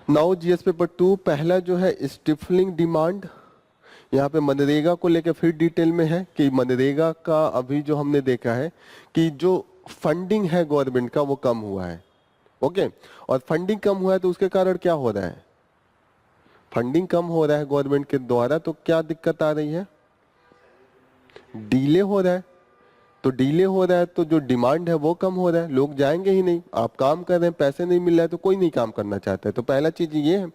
Now GS paper 2 पहला जो है स्टिफलिंग डिमांड। यहाँ पे मनरेगा को लेकर फिर डिटेल में है कि मनरेगा का अभी जो हमने देखा है कि जो फंडिंग है गवर्नमेंट का वो कम हुआ है। ओके, और फंडिंग कम हुआ है तो उसके कारण क्या हो रहा है, फंडिंग कम हो रहा है गवर्नमेंट के द्वारा तो क्या दिक्कत आ रही है, डीले हो रहा है। तो डीले हो रहा है तो जो डिमांड है वो कम हो रहा है, लोग जाएंगे ही नहीं। आप काम कर रहे हैं, पैसे नहीं मिल रहा है तो कोई नहीं काम करना चाहता है। तो पहला चीज ये है,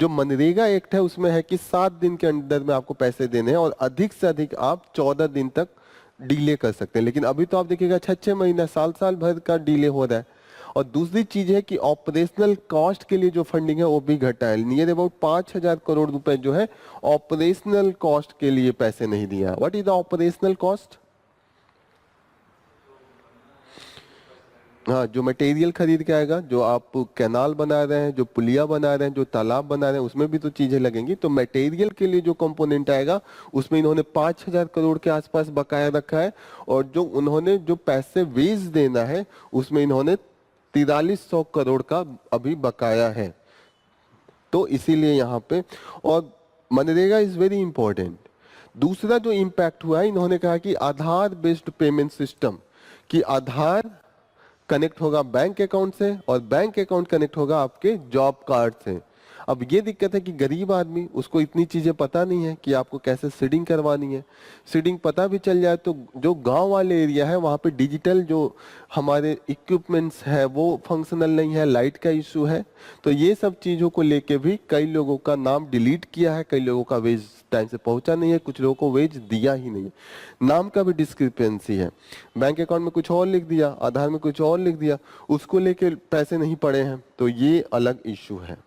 जो मनरेगा एक्ट है उसमें है कि 7 दिन के अंदर में आपको पैसे देने हैं और अधिक से अधिक आप 14 दिन तक डीले कर सकते हैं। लेकिन अभी तो आप देखिएगा 6-6 महीना, साल साल भर का डीले हो रहा है। और दूसरी चीज है कि ऑपरेशनल कॉस्ट के लिए जो फंडिंग है वो भी घटा है। नियर अबाउट 5,000 करोड़ रुपए जो है ऑपरेशनल कॉस्ट के लिए पैसे नहीं दिया। What is the operational cost? हाँ, जो मटेरियल खरीद के आएगा, जो आप कैनाल बना रहे हैं, जो पुलिया बना रहे हैं, जो तालाब बना रहे हैं, उसमें भी तो चीजें लगेंगी। तो मटेरियल के लिए जो कंपोनेंट आएगा उसमें इन्होंने 5,000 करोड़ के आसपास बकाया रखा है। और जो उन्होंने जो पैसे वेज देना है उसमें इन्होंने 4300 करोड़ का अभी बकाया है। तो इसीलिए यहाँ पे, और मनरेगा इज वेरी इंपॉर्टेंट। दूसरा जो इम्पैक्ट हुआ है, इन्होंने कहा कि आधार बेस्ड पेमेंट सिस्टम, कि आधार कनेक्ट होगा बैंक अकाउंट से और बैंक अकाउंट कनेक्ट होगा आपके जॉब कार्ड से। अब ये दिक्कत है कि गरीब आदमी, उसको इतनी चीजें पता नहीं है कि आपको कैसे सीडिंग करवानी है। सीडिंग पता भी चल जाए तो जो गांव वाले एरिया है वहां पे डिजिटल जो हमारे इक्विपमेंट्स है वो फंक्शनल नहीं है, लाइट का इशू है। तो ये सब चीजों को लेके भी कई लोगों का नाम डिलीट किया है, कई लोगों का वेज टाइम से पहुंचा नहीं है, कुछ लोगों को वेज दिया ही नहीं है। नाम का भी डिस्क्रिपेंसी है, बैंक अकाउंट में कुछ और लिख दिया, आधार में कुछ और लिख दिया, उसको लेके पैसे नहीं पड़े हैं। तो ये अलग इशू है।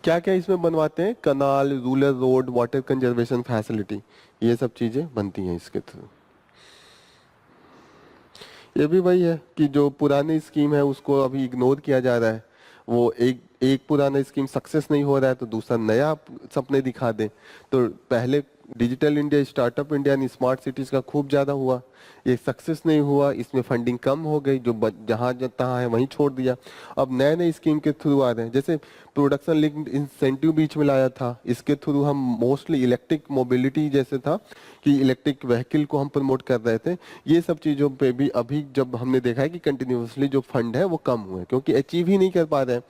क्या क्या इसमें बनवाते हैं, canal, rural road, water conservation facility, ये सब चीजें बनती हैं इसके थ्रू। ये भी वही है कि जो पुरानी स्कीम है उसको अभी इग्नोर किया जा रहा है। वो एक एक पुराना स्कीम सक्सेस नहीं हो रहा है तो दूसरा नया आप सपने दिखा दें। तो पहले digital India, startup India and smart cities का खूब ज्यादा हुआ, ये सक्सेस नहीं हुआ, इसमें फंडिंग कम हो गई, जो जहां तहाँ है वहीं छोड़ दिया। अब नए नए स्कीम के थ्रू आ रहे हैं, जैसे प्रोडक्शन लिंक्ड इंसेंटिव बीच में लाया था, इसके थ्रू हम मोस्टली इलेक्ट्रिक मोबिलिटी जैसे था कि इलेक्ट्रिक व्हीकल को हम प्रमोट कर रहे थे। ये सब चीजों पे भी अभी जब हमने देखा है कि कंटिन्यूसली जो फंड है वो कम हुए क्योंकि अचीव ही नहीं कर पा रहे हैं,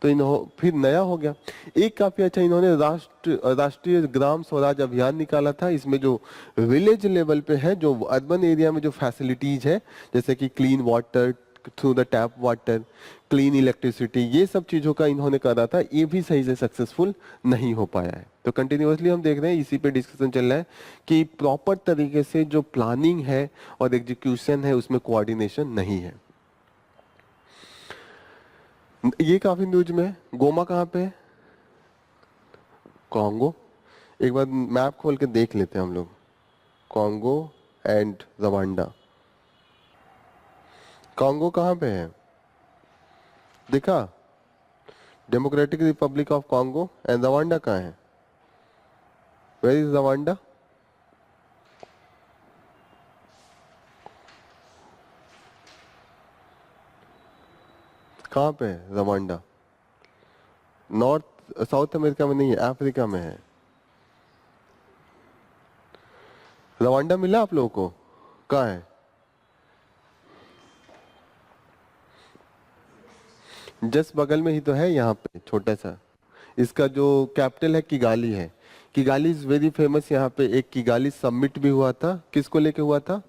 तो फिर नया हो गया। एक काफी अच्छा इन्होंने राष्ट्रीय ग्राम स्वराज अभियान निकाला था। इसमें जो विलेज लेवल पे है, जो अर्बन एरिया में जो फैसिलिटीज है, जैसे कि clean water through the tap water, clean electricity, ये सब चीजों का इन्होंने करा था, ये भी सही से सक्सेसफुल नहीं हो पाया है। तो कंटिन्यूअसली हम देख रहे हैं, इसी पे डिस्कशन चल रहा है कि प्रॉपर तरीके से जो प्लानिंग है और एग्जीक्यूशन है उसमें कोऑर्डिनेशन नहीं है। ये काफी न्यूज में है। गोमा कहाँ पे है? कॉन्गो। एक बार मैप खोल के देख लेते हैं हम लोग, कॉन्गो एंड रवांडा। कॉन्गो कहाँ पे है देखा? Democratic republic of Congo. And Rwanda कहाँ है? Where is Rwanda? कहाँ पे है रवांडा? नॉर्थ साउथ अमेरिका में नहीं है, अफ्रीका में है। रवांडा मिला आप लोगों को? कहाँ है? जस्ट बगल में ही तो है, यहाँ पे छोटा सा। इसका जो कैपिटल है किगाली है। Kigali is very famous. यहाँ पे एक किगाली समिट भी हुआ था, किसको लेके हुआ था?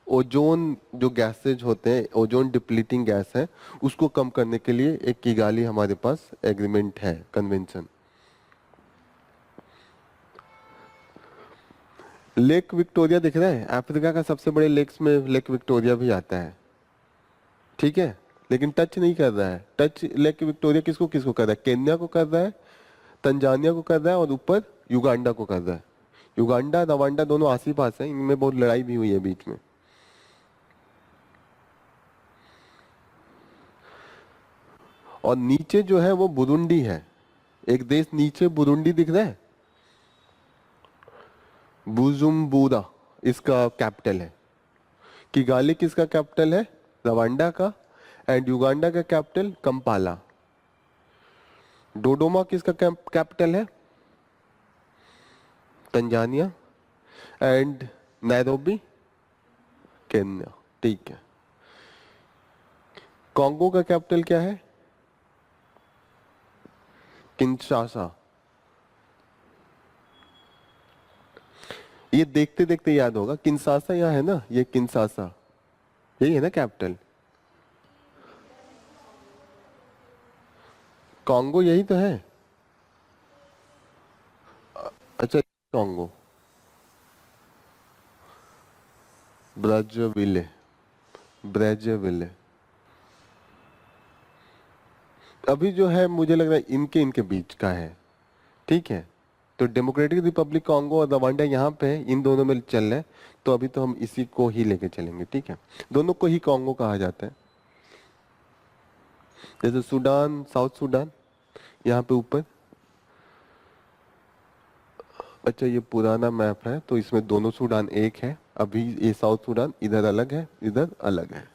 ओजोन जो गैसेज होते हैं, ओजोन डिप्लीटिंग गैस है, उसको कम करने के लिए एक किगाली हमारे पास एग्रीमेंट है, कन्वेंशन। लेक विक्टोरिया दिख रहा है, अफ्रीका का सबसे बड़े लेक्स में लेक विक्टोरिया भी आता है। ठीक है, लेकिन टच नहीं कर रहा है। टच लेक विक्टोरिया किसको किसको कर रहा है? केन्या को कर रहा है, तंजानिया को कर रहा है और ऊपर युगांडा को कर रहा है। युगांडा रवांडा दोनों आस ही पास है, इनमें बहुत लड़ाई भी हुई है बीच में। और नीचे जो है वो बुरुंडी है, एक देश नीचे बुरुंडी दिख रहा है, बुजुम्बुरा इसका कैपिटल है। किगाली किसका कैपिटल है? रवांडा का। एंड युगांडा का कैपिटल कंपाला। डोडोमा किसका कैपिटल है? तंजानिया। And Nairobi Kenya. ठीक है। कॉन्गो का कैपिटल क्या है? किंशासा। ये देखते देखते याद होगा, किंशासा यहाँ है ना, ये किंशासा, यही है ना कैपिटल। कॉन्गो यही तो है। अच्छा, कॉन्गो, ब्राज़ाविले, ब्राज़ाविले। अभी जो है मुझे लग रहा है इनके इनके बीच का है। ठीक है, तो डेमोक्रेटिक रिपब्लिक कॉन्गो और रवांडा यहाँ पे है, इन दोनों में चल रहे हैं, तो अभी तो हम इसी को ही लेके चलेंगे। ठीक है, दोनों को ही कॉन्गो कहा जाता है। जैसे सूडान, साउथ सूडान यहाँ पे ऊपर। अच्छा, ये पुराना मैप है तो इसमें दोनों सूडान एक है, अभी ये साउथ सूडान इधर अलग है, इधर अलग है।